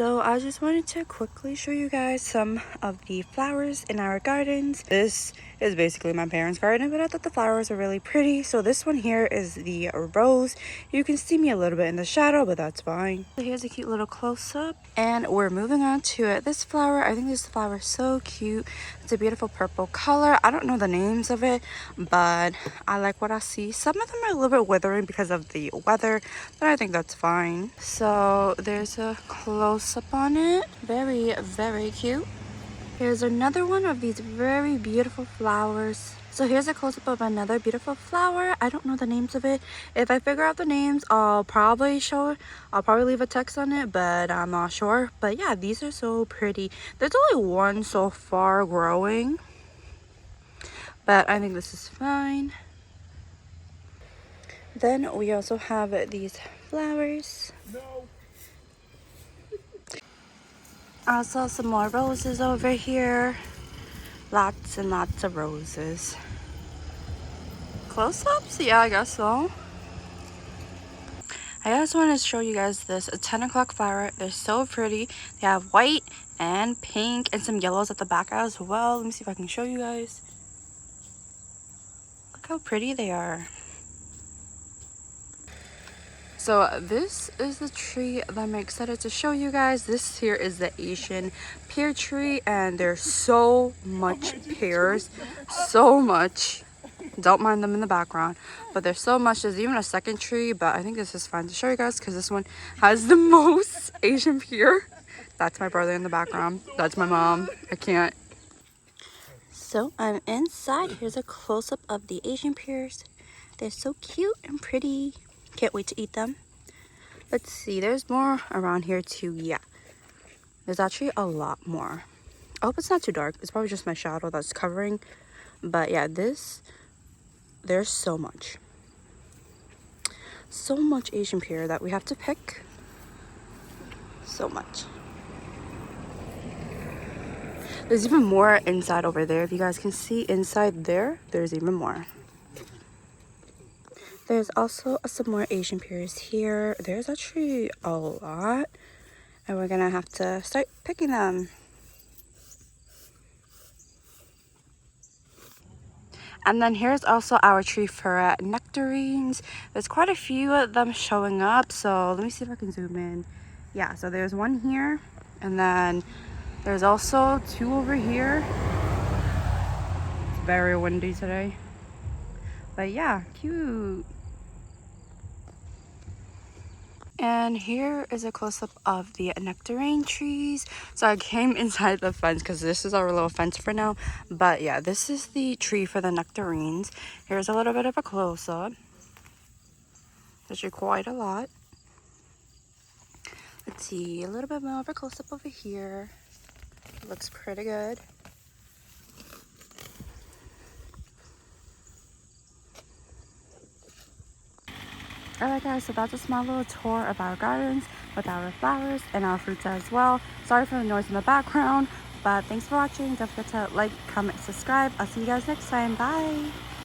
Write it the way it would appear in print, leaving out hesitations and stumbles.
So I just wanted to quickly show you guys some of the flowers in our gardens. This is basically my parents' garden, but I thought the flowers are really pretty. So this one here is the rose. You can see me a little bit in the shadow, but that's fine. So here's a cute little close-up, and we're moving on to it. This flower, I think this flower is so cute. It's a beautiful purple color. I don't know the names of it, but I like what I see. Some of them are a little bit withering because of the weather, but I think that's fine. So there's a close-up on it. Very, very cute. Here's another one of these very beautiful flowers. So here's a close-up of another beautiful flower. I don't know the names of it. If I figure out the names, I'll probably leave a text on it, but I'm not sure. But yeah, these are so pretty. There's only one so far growing, but I think this is fine. Then we also have these flowers. Also some more roses over here. Lots and lots of roses. Close-ups? Yeah, I guess so. I just wanted to show you guys this 10 o'clock flower. They're so pretty. They have white and pink and some yellows at the back as well. Let me see if I can show you guys. Look how pretty they are. So this is the tree that I'm excited to show you guys. This here is the Asian pear tree, and there's so much pears, so much. Don't mind them in the background, but there's so much. There's even a second tree, but I think this is fun to show you guys because this one has the most Asian pear. That's my brother in the background. That's my mom. I can't. So I'm inside. Here's a close-up of the Asian pears. They're so cute and pretty. Can't wait to eat them. Let's see, there's more around here too. Yeah, there's actually a lot more. I hope it's not too dark. It's probably just my shadow that's covering, but yeah, there's so much Asian pear that we have to pick. So much. There's even more inside over there. If you guys can see inside there, there's even more. There's also some more Asian pears here. There's actually a lot, and we're gonna have to start picking them. And then here's also our tree for nectarines. There's quite a few of them showing up, so let me see if I can zoom in. Yeah, so there's one here, and then there's also two over here. It's very windy today, but yeah, cute. And here is a close-up of the nectarine trees. So I came inside the fence because this is our little fence for now. But yeah, this is the tree for the nectarines. Here's a little bit of a close-up. There's quite a lot. Let's see, a little bit more of a close-up over here. It looks pretty good. Alright guys, so that's a small little tour of our gardens with our flowers and our fruits as well. Sorry for the noise in the background, but thanks for watching. Don't forget to like, comment, subscribe. I'll see you guys next time. Bye!